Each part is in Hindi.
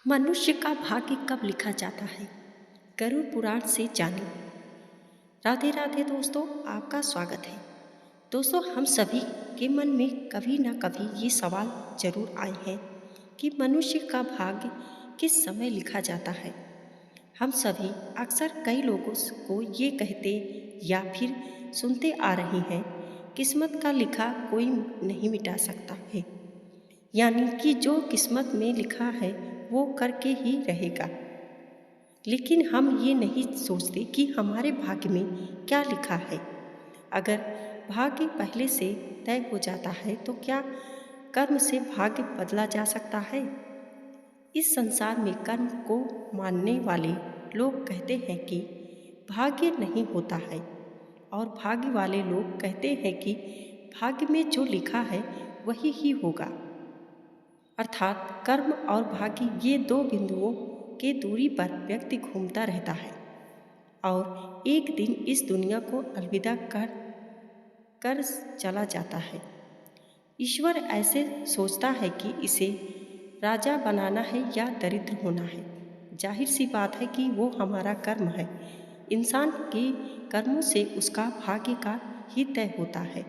मनुष्य का भाग्य कब लिखा जाता है? गरुड़ पुराण से जानें। राधे राधे दोस्तों, आपका स्वागत है। दोस्तों, हम सभी के मन में कभी ना कभी ये सवाल जरूर आए हैं कि मनुष्य का भाग्य किस समय लिखा जाता है। हम सभी अक्सर कई लोगों को ये कहते या फिर सुनते आ रहे हैं, किस्मत का लिखा कोई नहीं मिटा सकता है। यानी कि जो किस्मत में लिखा है वो करके ही रहेगा। लेकिन हम ये नहीं सोचते कि हमारे भाग्य में क्या लिखा है। अगर भाग्य पहले से तय हो जाता है तो क्या कर्म से भाग्य बदला जा सकता है? इस संसार में कर्म को मानने वाले लोग कहते हैं कि भाग्य नहीं होता है, और भाग्य वाले लोग कहते हैं कि भाग्य में जो लिखा है वही ही होगा। अर्थात कर्म और भाग्य, ये दो बिंदुओं के दूरी पर व्यक्ति घूमता रहता है और एक दिन इस दुनिया को अलविदा कर कर चला जाता है। ईश्वर ऐसे सोचता है कि इसे राजा बनाना है या दरिद्र होना है। जाहिर सी बात है कि वो हमारा कर्म है। इंसान के कर्मों से उसका भाग्य का ही तय होता है।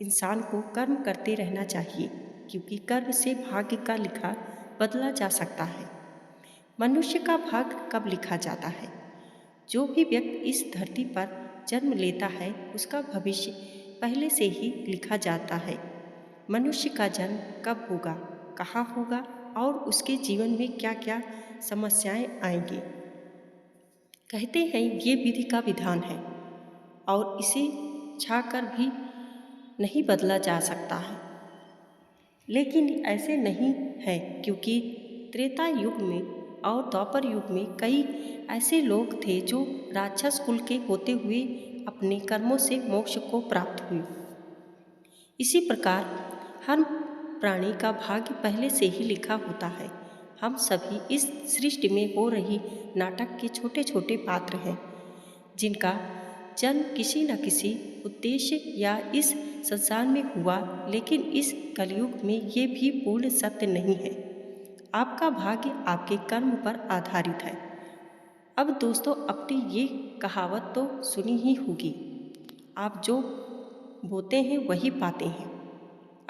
इंसान को कर्म करते रहना चाहिए, क्योंकि कर्म से भाग्य का लिखा बदला जा सकता है। मनुष्य का भाग्य कब लिखा जाता है? जो भी व्यक्ति इस धरती पर जन्म लेता है उसका भविष्य पहले से ही लिखा जाता है। मनुष्य का जन्म कब होगा, कहाँ होगा और उसके जीवन में क्या क्या समस्याएं आएंगी। कहते हैं ये विधि का विधान है और इसे चाहकर भी नहीं बदला जा सकता है। लेकिन ऐसे नहीं है, क्योंकि त्रेता युग में और द्वापर युग में कई ऐसे लोग थे जो राक्षस कुल के होते हुए अपने कर्मों से मोक्ष को प्राप्त हुए। इसी प्रकार हर प्राणी का भाग्य पहले से ही लिखा होता है। हम सभी इस सृष्टि में हो रही नाटक के छोटे छोटे पात्र हैं, जिनका जन्म किसी न किसी उद्देश्य या इस संसार में हुआ। लेकिन इस कलयुग में ये भी पूर्ण सत्य नहीं है। आपका भाग्य आपके कर्म पर आधारित है। अब दोस्तों, अपनी ये कहावत तो सुनी ही होगी, आप जो बोते हैं वही पाते हैं।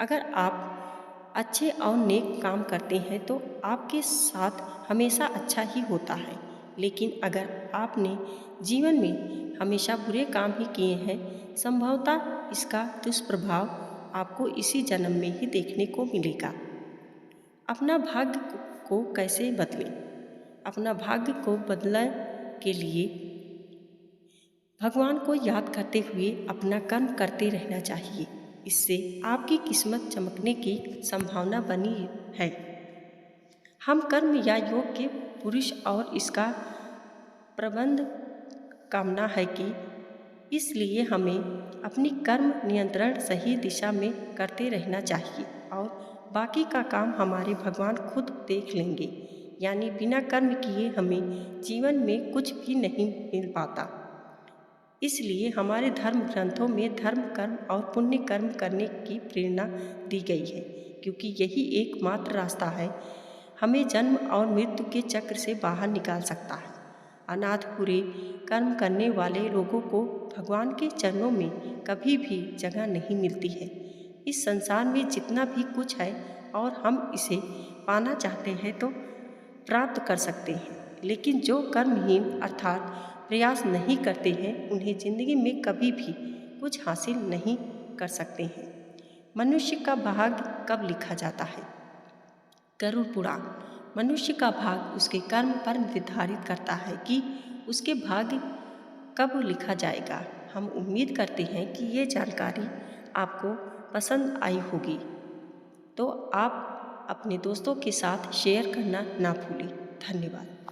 अगर आप अच्छे और नेक काम करते हैं तो आपके साथ हमेशा अच्छा ही होता है। लेकिन अगर आपने जीवन में हमेशा बुरे काम ही किए हैं, संभवतः इसका दुष्प्रभाव आपको इसी जन्म में ही देखने को मिलेगा। अपना भाग्य को कैसे बदलें? अपना भाग्य को बदलने के लिए भगवान को याद करते हुए अपना कर्म करते रहना चाहिए। इससे आपकी किस्मत चमकने की संभावना बनी है। हम कर्म या योग के पुरुष और इसका प्रबंध कामना है कि इसलिए हमें अपनी कर्म नियंत्रण सही दिशा में करते रहना चाहिए और बाकी का काम हमारे भगवान खुद देख लेंगे। यानी बिना कर्म किए हमें जीवन में कुछ भी नहीं मिल पाता। इसलिए हमारे धर्म ग्रंथों में धर्म कर्म और पुण्य कर्म करने की प्रेरणा दी गई है, क्योंकि यही एकमात्र रास्ता है हमें जन्म और मृत्यु के चक्र से बाहर निकाल सकता है। अनाथ बुरे कर्म करने वाले लोगों को भगवान के चरणों में कभी भी जगह नहीं मिलती है। इस संसार में जितना भी कुछ है और हम इसे पाना चाहते हैं तो प्राप्त कर सकते हैं, लेकिन जो कर्महीन अर्थात प्रयास नहीं करते हैं उन्हें जिंदगी में कभी भी कुछ हासिल नहीं कर सकते हैं। मनुष्य का भाग्य कब लिखा जाता है? गरुड़ पुराण। मनुष्य का भाग्य उसके कर्म पर निर्धारित करता है कि उसके भाग्य कब लिखा जाएगा। हम उम्मीद करते हैं कि ये जानकारी आपको पसंद आई होगी, तो आप अपने दोस्तों के साथ शेयर करना ना भूलें। धन्यवाद।